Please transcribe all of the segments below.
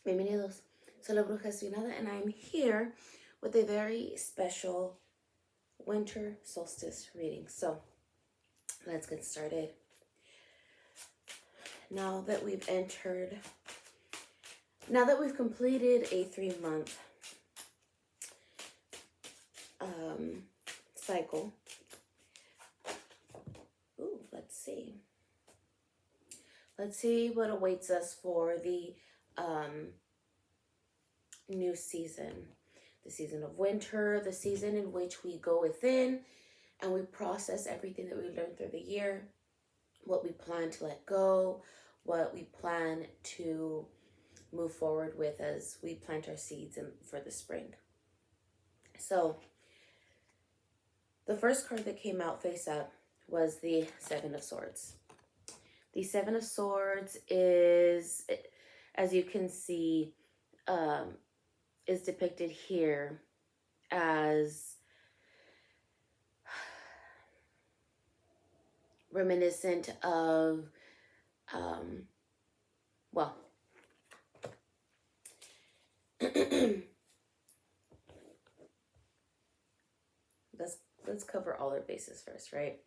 Bienvenidos. Soy la Bruja Espinada, and I'm here with a very special winter solstice reading. So let's get started. Now that we've completed a 3-month cycle. Ooh, let's see. Let's see what awaits us for the new season. The season of winter, the season in which we go within and we process everything that we learned through the year, what we plan to let go, what we plan to move forward with as we plant our seeds for the spring. So the first card that came out face up was the Seven of Swords. The Seven of Swords is, as you can see, is depicted here as reminiscent of, well, let's cover all our bases first, right?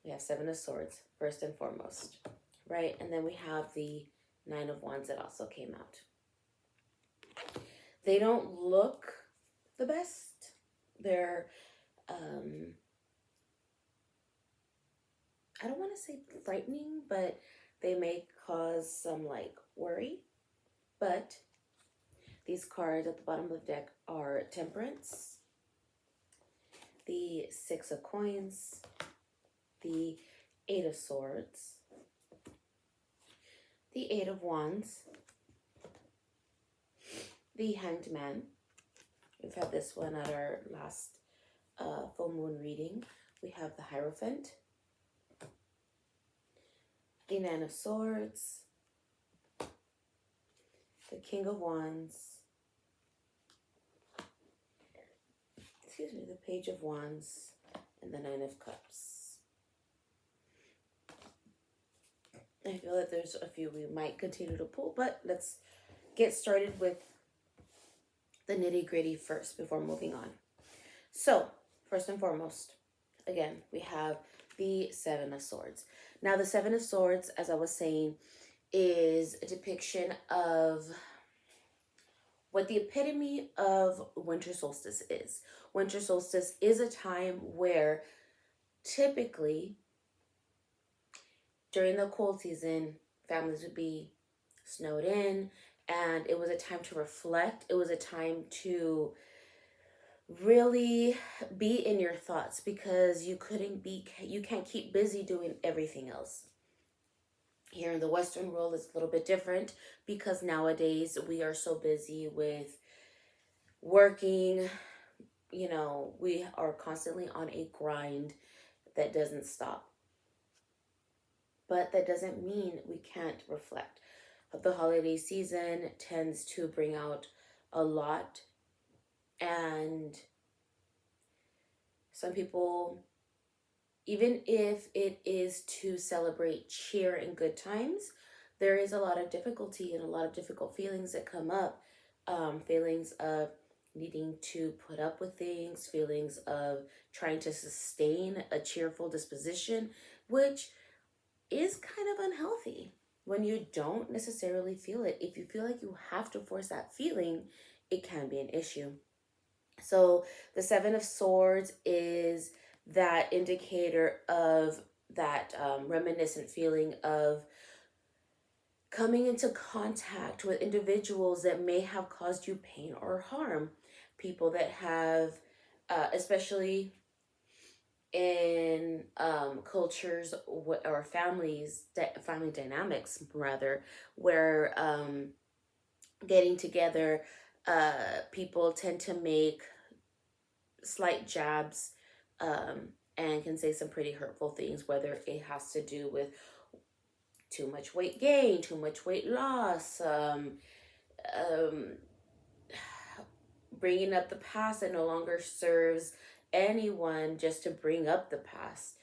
We have Seven of Swords, first and foremost, right? And then we have the Nine of Wands that also came out. They don't look the best. They're, I don't want to say frightening, but they may cause some worry. But these cards at the bottom of the deck are Temperance, the Six of Coins, the Eight of Swords, the Eight of Wands, the Hanged Man. We've had this one at our last full moon reading. We have the Hierophant, the Nine of Swords, the King of Wands, the Page of Wands, and the Nine of Cups. I feel that there's a few we might continue to pull, but let's get started with the nitty-gritty first before moving on. So, first and foremost, again, we have the Seven of Swords. Now, the Seven of Swords, as I was saying, is a depiction of what the epitome of winter solstice is. Winter solstice is a time where typically during the cold season, families would be snowed in, and it was a time to reflect. It was a time to really be in your thoughts because you can't keep busy doing everything else. Here in the Western world, it's a little bit different because nowadays we are so busy with working. You know, we are constantly on a grind that doesn't stop. But that doesn't mean we can't reflect. The holiday season tends to bring out a lot, and some people, even if it is to celebrate cheer and good times, there is a lot of difficulty and a lot of difficult feelings that come up. Feelings of needing to put up with things, feelings of trying to sustain a cheerful disposition, which is kind of unhealthy when you don't necessarily feel it. If you feel like you have to force that feeling, it can be an issue. So the Seven of Swords is that indicator of that reminiscent feeling of coming into contact with individuals that may have caused you pain or harm. People that have, especially in cultures or family dynamics rather, where getting together, people tend to make slight jabs and can say some pretty hurtful things, whether it has to do with too much weight gain, too much weight loss, bringing up the past that no longer serves anyone, just to bring up the past.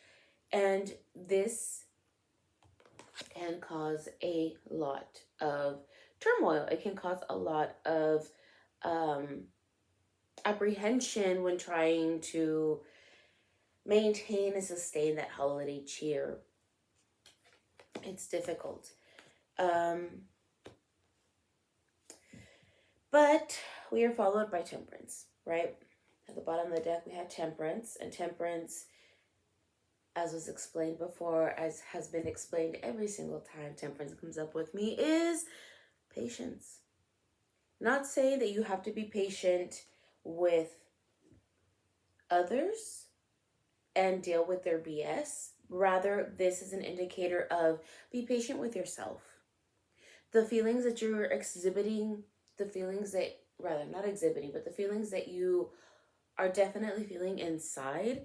And this can cause a lot of turmoil. It can cause a lot of um, apprehension when trying to maintain and sustain that holiday cheer. It's difficult. Um, but we are followed by temperance, right? At the bottom of the deck, we have temperance, and temperance, as was explained before, as has been explained every single time temperance comes up with me, is patience. Not saying that you have to be patient with others and deal with their BS. Rather, this is an indicator of be patient with yourself. The feelings that you're exhibiting, the feelings that, rather, not exhibiting, but the feelings that you are definitely feeling inside,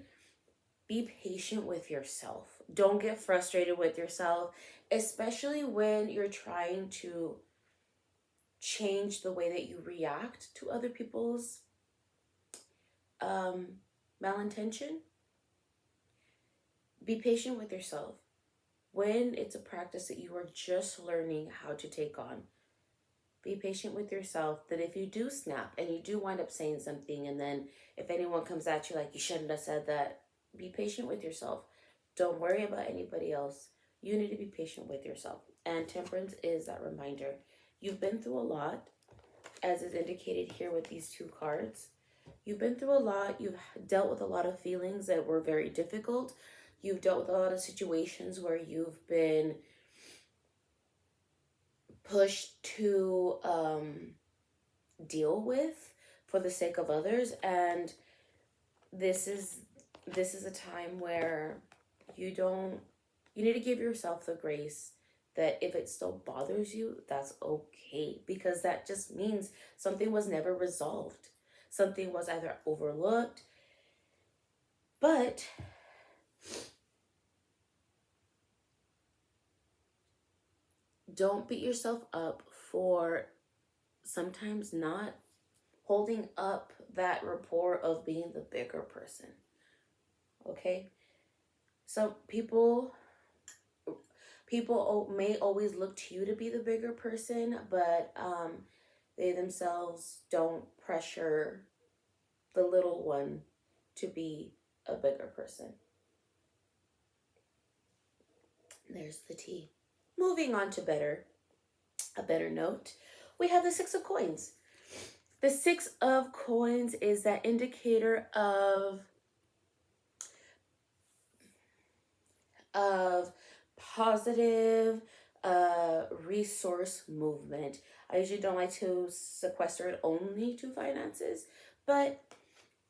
be patient with yourself. Don't get frustrated with yourself, especially when you're trying to change the way that you react to other people's um, malintention. Be patient with yourself. When it's a practice that you are just learning how to take on, be patient with yourself, that if you do snap and you do wind up saying something, and then if anyone comes at you like you shouldn't have said that, be patient with yourself. Don't worry about anybody else. You need to be patient with yourself. And temperance is that reminder. You've been through a lot, as is indicated here with these two cards. You've been through a lot. You've dealt with a lot of feelings that were very difficult. You've dealt with a lot of situations where you've been pushed to deal with for the sake of others, and this is a time where you need to give yourself the grace that if it still bothers you, that's okay, because that just means something was never resolved. Something was either overlooked, but don't beat yourself up for sometimes not holding up that rapport of being the bigger person. Okay? So people may always look to you to be the bigger person, but they themselves don't pressure the little one to be a bigger person. There's the tea. Moving on to a better note, we have the Six of Coins. The Six of Coins is that indicator of positive resource movement. I usually don't like to sequester it only to finances, but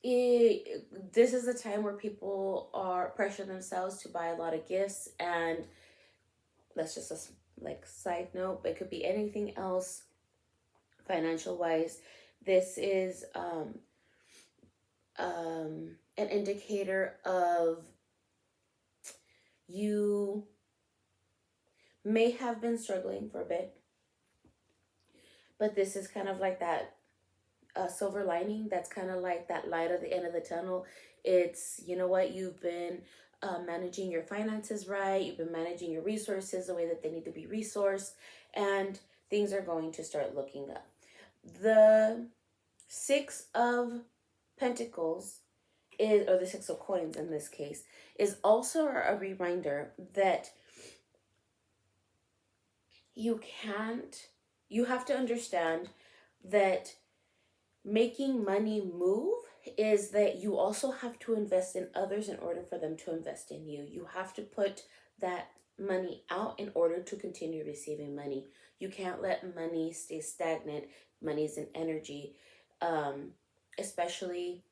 this is a time where people are pressure themselves to buy a lot of gifts, and that's just a side note, but it could be anything else financial wise. This is an indicator of you may have been struggling for a bit, but this is kind of like that silver lining. That's kind of like that light at the end of the tunnel. It's, you know what, you've been managing your finances right, you've been managing your resources the way that they need to be resourced, and things are going to start looking up. The Six of Pentacles is, or the Six of Coins in this case, is also a reminder that you have to understand that making money move is that you also have to invest in others in order for them to invest in you. You have to put that money out in order to continue receiving money. You can't let money stay stagnant. Money's an energy. Especially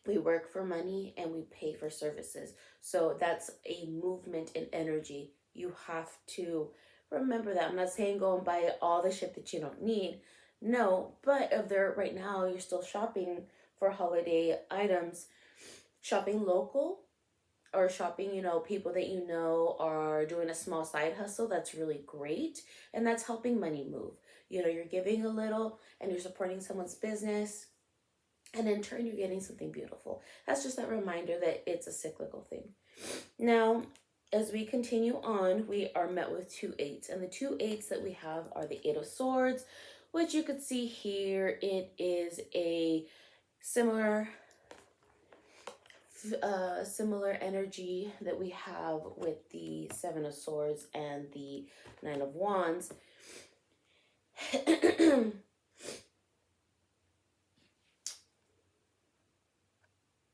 we work for money and we pay for services. So that's a movement in energy. You have to remember that. I'm not saying go and buy all the shit that you don't need. No, but if they're right now you're still shopping for holiday items, shopping local or shopping, people that you know are doing a small side hustle, that's really great. And that's helping money move. You're giving a little and you're supporting someone's business. And in turn, you're getting something beautiful. That's just that reminder that it's a cyclical thing. Now, as we continue on, we are met with two eights, and the two eights that we have are the Eight of Swords, which you could see here. It is a similar similar energy that we have with the Seven of Swords and the Nine of Wands.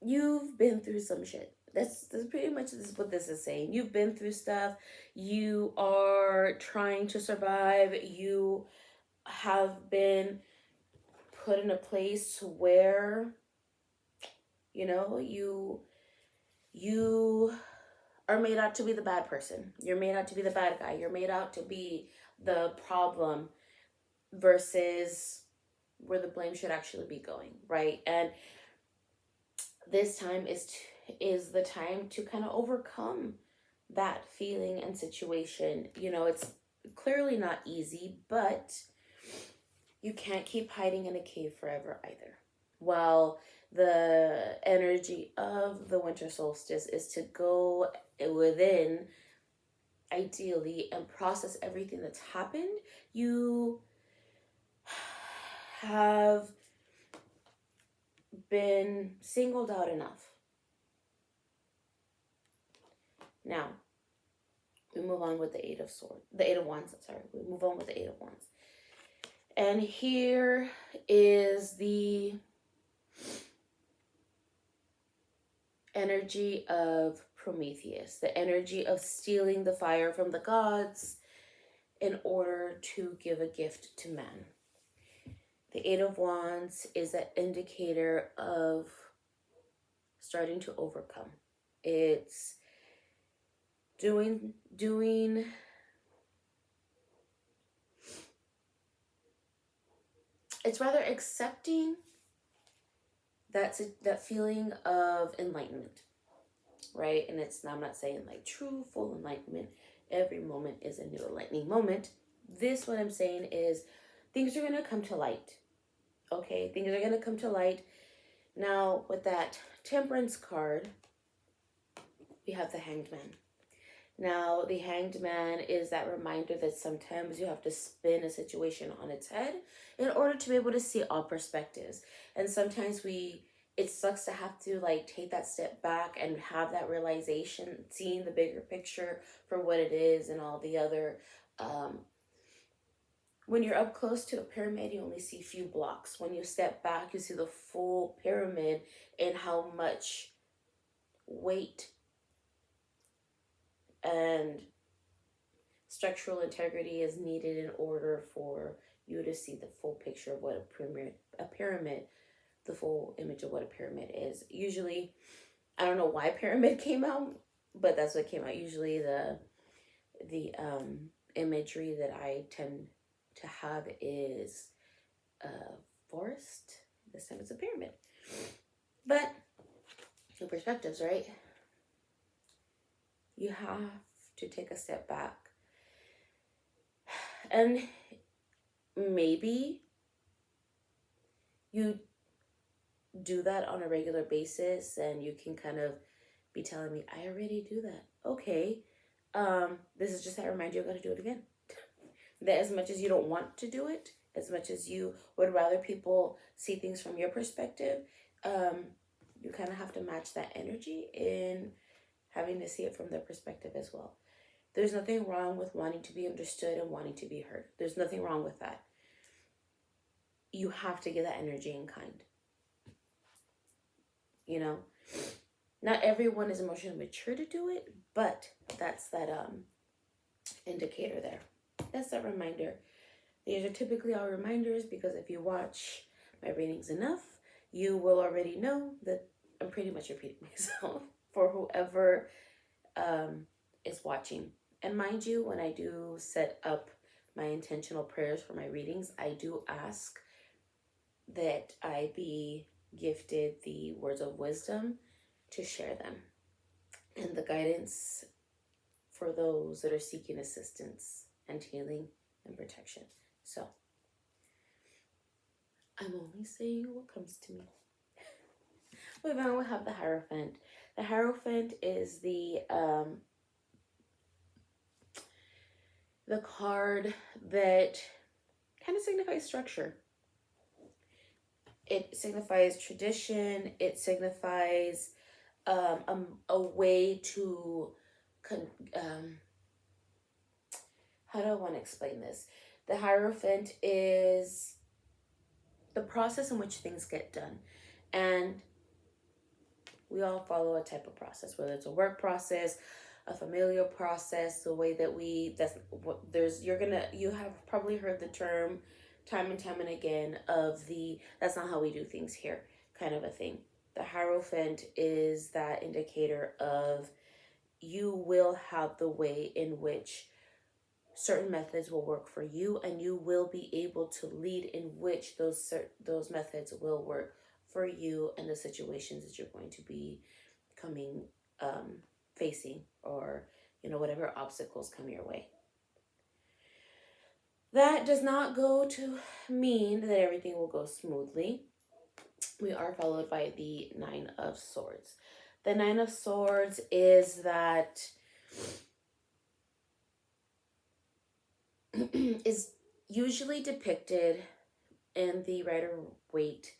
You've been through some shit. That's pretty much what this is saying. You've been through stuff. You are trying to survive. You have been put in a place where, you know, you are made out to be the bad person. You're made out to be the bad guy. You're made out to be the problem versus where the blame should actually be going, right? And this time is the time to kind of overcome that feeling and situation. You know, it's clearly not easy, but you can't keep hiding in a cave forever either. Well, the energy of the winter solstice is to go within, ideally, and process everything that's happened. You have been singled out enough. Now, we move on with the Eight of Swords, the Eight of Wands, sorry. We move on with the Eight of Wands. And here is the energy of Prometheus, the energy of stealing the fire from the gods in order to give a gift to man. The Eight of Wands is an indicator of starting to overcome. It's doing it's rather accepting that feeling of enlightenment, right? And I'm not saying like true full enlightenment. Every moment is a new enlightening moment. What I'm saying is things are going to come to light. Okay, things are going to come to light. Now, with that Temperance card, we have the Hanged Man. Now, the Hanged Man is that reminder that sometimes you have to spin a situation on its head in order to be able to see all perspectives. And sometimes it sucks to have to like take that step back and have that realization, seeing the bigger picture for what it is and all the other. When you're up close to a pyramid, you only see a few blocks. When you step back, you see the full pyramid and how much weight and structural integrity is needed in order for you to see the full picture of what a pyramid, the full image of what a pyramid is. Usually, I don't know why pyramid came out, but that's what came out. Usually the imagery that I tend to have is a forest. This time it's a pyramid. But your perspectives, right? You have to take a step back. And maybe you do that on a regular basis and you can kind of be telling me, I already do that. Okay. This is just that reminder you got to do it again. That as much as you don't want to do it, as much as you would rather people see things from your perspective, you kind of have to match that energy in having to see it from their perspective as well. There's nothing wrong with wanting to be understood and wanting to be heard. There's nothing wrong with that. You have to give that energy in kind. You know, not everyone is emotionally mature to do it, but that's that indicator there. That's that reminder. These are typically all reminders because if you watch my readings enough, you will already know that I'm pretty much repeating myself for whoever is watching. And mind you, when I do set up my intentional prayers for my readings, I do ask that I be gifted the words of wisdom to share them and the guidance for those that are seeking assistance and healing and protection. So I'm only saying what comes to me. Moving on, we have the Hierophant. The Hierophant is the the card that kind of signifies structure. It signifies tradition. It signifies a way to how do I want to explain this? The Hierophant is the process in which things get done. And we all follow a type of process, whether it's a work process, a familial process, the way that that's what you have probably heard the term time and time and again of the that's not how we do things here kind of a thing. The Hierophant is that indicator of you will have the way in which certain methods will work for you, and you will be able to lead in which those methods will work for you and the situations that you're going to be coming facing, or whatever obstacles come your way. That does not go to mean that everything will go smoothly. We are followed by the Nine of Swords. The Nine of Swords is that is usually depicted in the Rider-Waite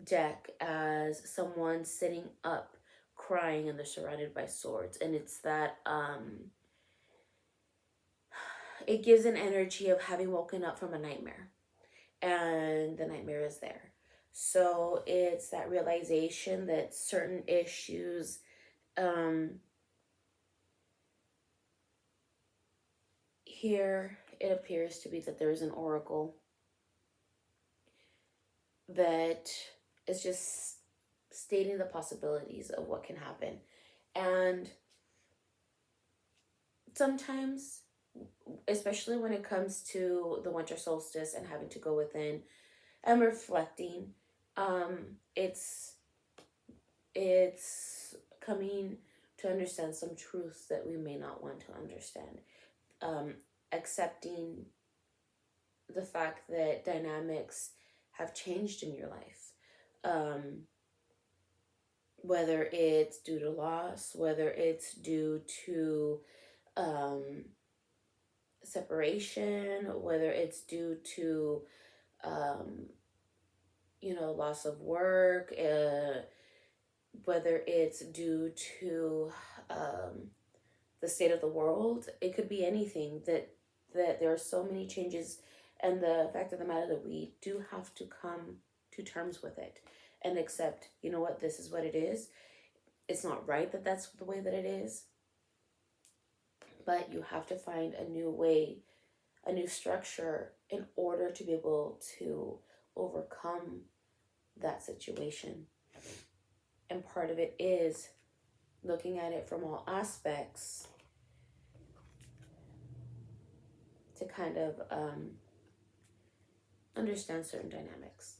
deck as someone sitting up crying and they're surrounded by swords, and it's that it gives an energy of having woken up from a nightmare and the nightmare is there. So it's that realization that certain issues here it appears to be that there is an oracle that is just stating the possibilities of what can happen. And sometimes, especially when it comes to the winter solstice and having to go within and reflecting, it's coming to understand some truths that we may not want to understand. Accepting the fact that dynamics have changed in your life, whether it's due to loss, whether it's due to separation, whether it's due to loss of work, whether it's due to the state of the world. It could be anything. That there are so many changes, and the fact of the matter that we do have to come to terms with it and accept, what, this is what it is. It's not right that that's the way that it is, but you have to find a new way, a new structure in order to be able to overcome that situation. And part of it is looking at it from all aspects to kind of understand certain dynamics.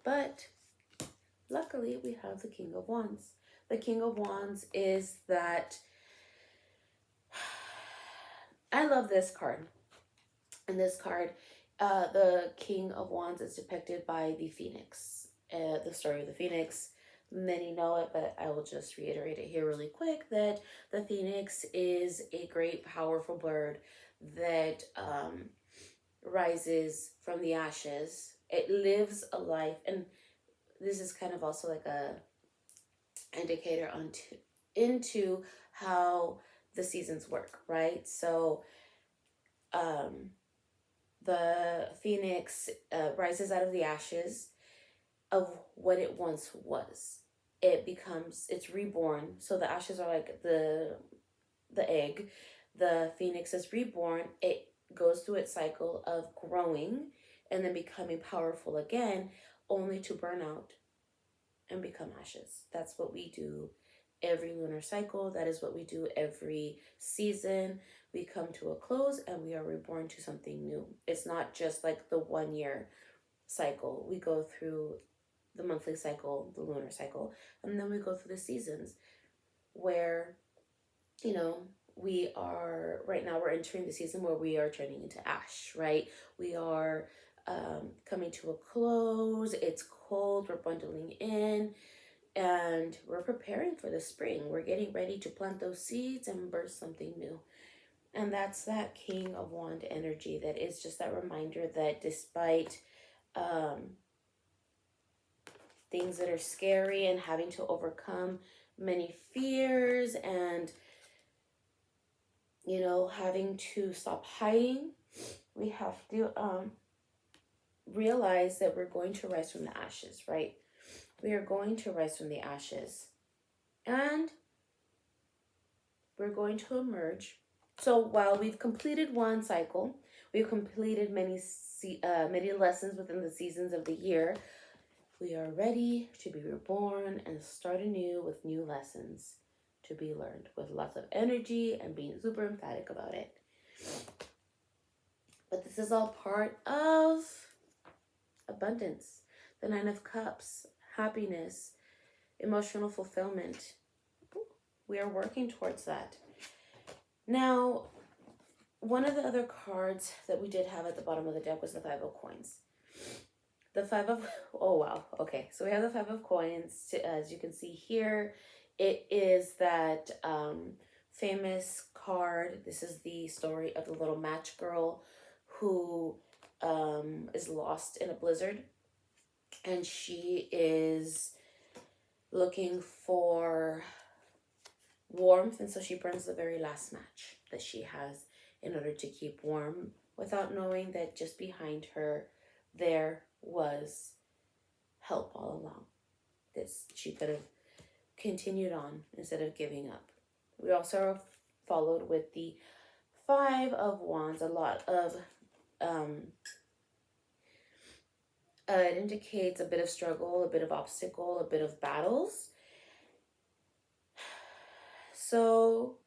But luckily, we have the King of Wands. The King of Wands is that I love this card. And this card, the King of Wands is depicted by the Phoenix. The story of the Phoenix, many know it, but I will just reiterate it here really quick, that the Phoenix is a great, powerful bird that rises from the ashes. It lives a life, and this is kind of also like a indicator into how the seasons work, right? So the Phoenix rises out of the ashes of what it once was. It's reborn. So the ashes are like the egg. The Phoenix is reborn. It goes through its cycle of growing and then becoming powerful again, only to burn out and become ashes. That's what we do every lunar cycle. That is what we do every season. We come to a close and we are reborn to something new. It's not just like the 1 year cycle. We go through the monthly cycle, the lunar cycle, and then we go through the seasons where, we are, right now we're entering the season where we are turning into ash, right? We are coming to a close. It's cold. We're bundling in. And we're preparing for the spring. We're getting ready to plant those seeds and birth something new. And that's that King of Wand energy. That is just that reminder that despite things that are scary and having to overcome many fears and, having to stop hiding, we have to realize that we're going to rise from the ashes, right? We are going to rise from the ashes. And we're going to emerge. So while we've completed one cycle, we've completed many lessons within the seasons of the year, we are ready to be reborn and start anew with new lessons to be learned with lots of energy and being super emphatic about it. But this is all part of abundance, the Nine of Cups, happiness, emotional fulfillment. We are working towards that. Now, one of the other cards that we did have at the bottom of the deck was the Five of Coins. The oh wow, okay. So we have the Five of Coins, as you can see here. It is that famous card. This is the story of the little match girl who is lost in a blizzard. And she is looking for warmth, and so she burns the very last match that she has in order to keep warm, without knowing that just behind her there was help all along. This she could have continued on instead of giving up. We also followed with the Five of Wands. A lot of it indicates a bit of struggle, a bit of obstacle, a bit of battles. So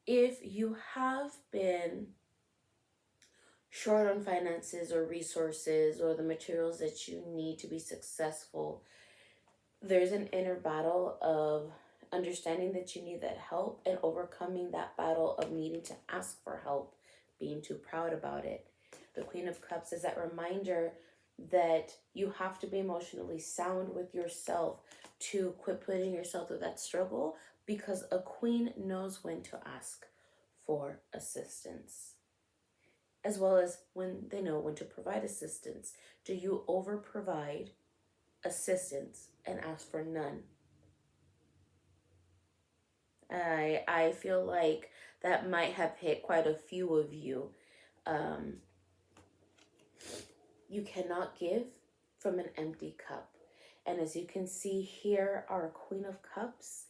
if you have been short on finances or resources or the materials that you need to be successful, there's an inner battle of understanding that you need that help and overcoming that battle of needing to ask for help, being too proud about it. The Queen of Cups is that reminder that you have to be emotionally sound with yourself to quit putting yourself through that struggle, because a queen knows when to ask for assistance, as well as when they know when to provide assistance. Do you over provide assistance and ask for none? I feel like that might have hit quite a few of you. You cannot give from an empty cup. And as you can see here, our Queen of Cups,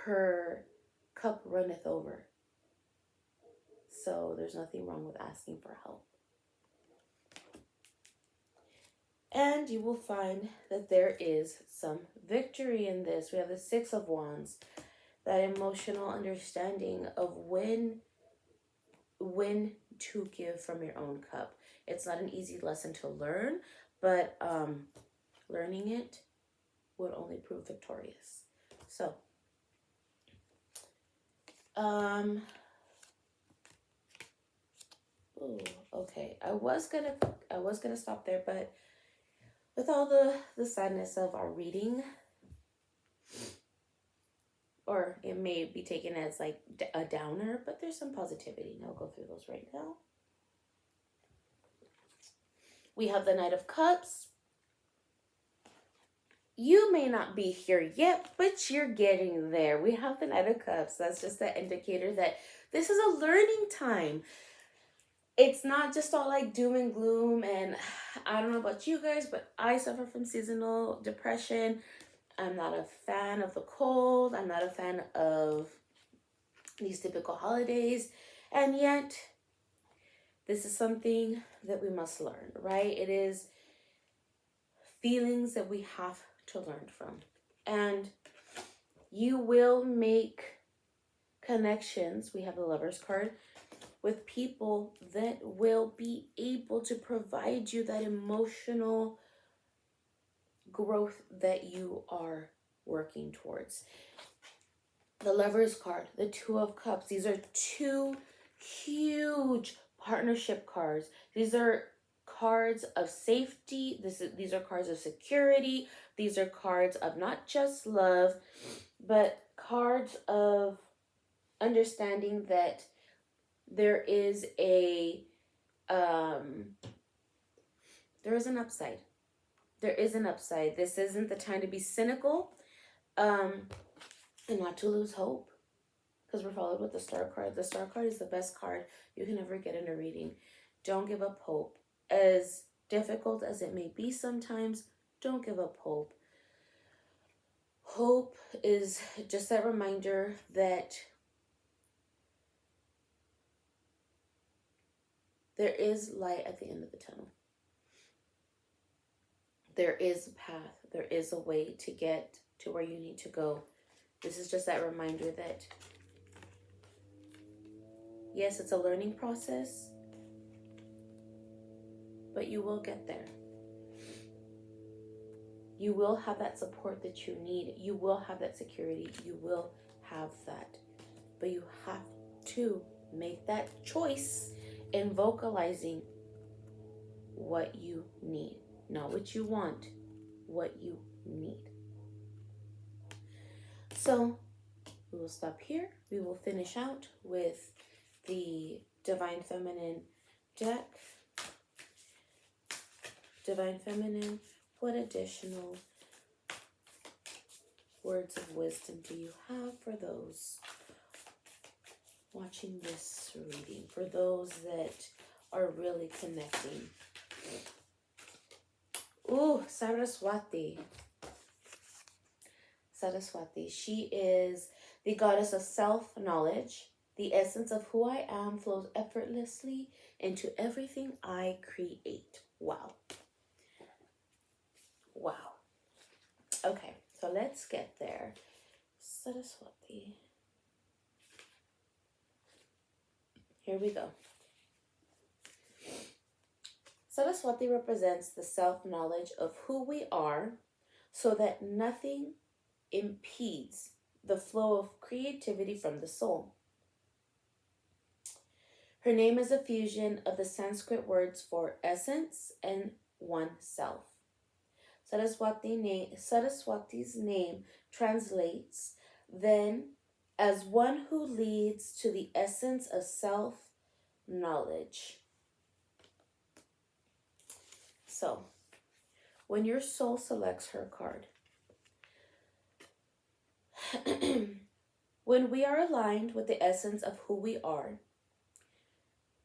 her cup runneth over. So there's nothing wrong with asking for help. And you will find that there is some victory in this. We have the Six of Wands, that emotional understanding of when to give from your own cup. It's not an easy lesson to learn, but learning it would only prove victorious. So, okay. I was gonna stop there, but with all the sadness of our reading, or it may be taken as like a downer, but there's some positivity, and I'll go through those right now. We have the Knight of Cups. You may not be here yet, but you're getting there. We have the Knight of Cups. That's just the indicator that this is a learning time. It's not just all like doom and gloom. And I don't know about you guys, but I suffer from seasonal depression. I'm not a fan of the cold. I'm not a fan of these typical holidays. And yet, this is something that we must learn, right? It is feelings that we have to learn from. And you will make connections. We have the Lover's card with people that will be able to provide you that emotional growth that you are working towards. The Lover's card, the Two of Cups. These are two huge partnership cards. These are cards of safety. These are cards of security, These are cards of not just love, but cards of understanding that there is um there is an upside. There is an upside. This isn't the time to be cynical, um, and not to lose hope. Because we're followed with the star card. The star card is the best card you can ever get in a reading. Don't give up hope. As difficult as it may be sometimes, don't give up hope. Hope is just that reminder that there is light at the end of the tunnel. There is a path. There is a way to get to where you need to go. This is just that reminder that, yes, it's a learning process, but you will get there. You will have that support that you need. You will have that security. You will have that. But you have to make that choice in vocalizing what you need. Not what you want, what you need. So we will stop here. We will finish out with the Divine Feminine deck. Divine Feminine, what additional words of wisdom do you have for those watching this reading? For those that are really connecting? Ooh, Saraswati. Saraswati. She is the goddess of self-knowledge. The essence of who I am flows effortlessly into everything I create. Wow. Wow. Okay, so let's get there. Saraswati. Here we go. Saraswati represents the self-knowledge of who we are so that nothing impedes the flow of creativity from the soul. Her name is a fusion of the Sanskrit words for essence and oneself. Saraswati's name translates then as one who leads to the essence of self-knowledge. So, when your soul selects her card, when we are aligned with the essence of who we are,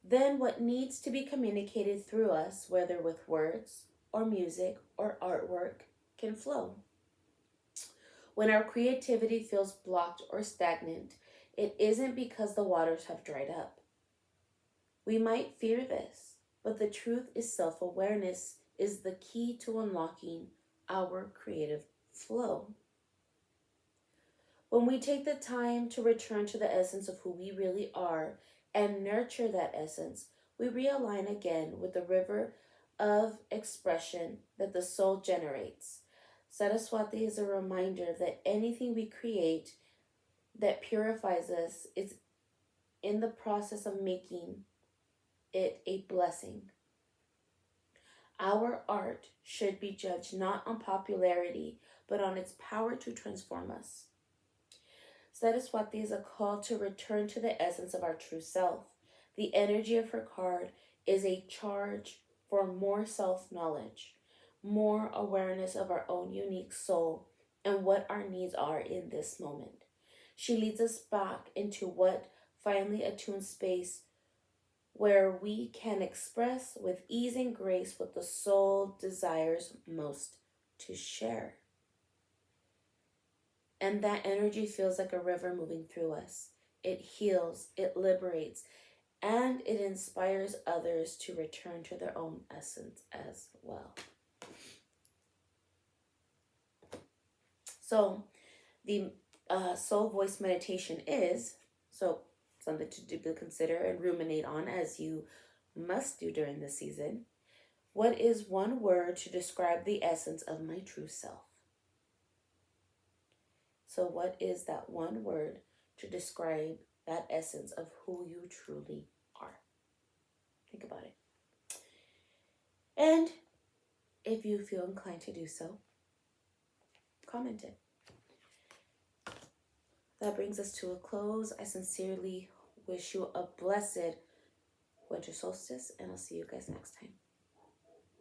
then what needs to be communicated through us, whether with words or music or artwork, can flow. When our creativity feels blocked or stagnant, it isn't because the waters have dried up. We might fear this, but the truth is self-awareness is the key to unlocking our creative flow. When we take the time to return to the essence of who we really are and nurture that essence, we realign again with the river of expression that the soul generates. Saraswati is a reminder that anything we create that purifies us is in the process of making it a blessing. Our art should be judged not on popularity, but on its power to transform us. Saraswati is a call to return to the essence of our true self. The energy of her card is a charge for more self-knowledge, more awareness of our own unique soul and what our needs are in this moment. She leads us back into what finally attunes space where we can express with ease and grace what the soul desires most to share. And that energy feels like a river moving through us. It heals, it liberates, and it inspires others to return to their own essence as well. So the soul voice meditation is, something to deeply consider and ruminate on, as you must do during this season. What is one word to describe the essence of my true self? So what is that one word to describe that essence of who you truly are? Think about it. And if you feel inclined to do so, commented. That brings us to a close. I sincerely wish you a blessed winter solstice, and I'll see you guys next time.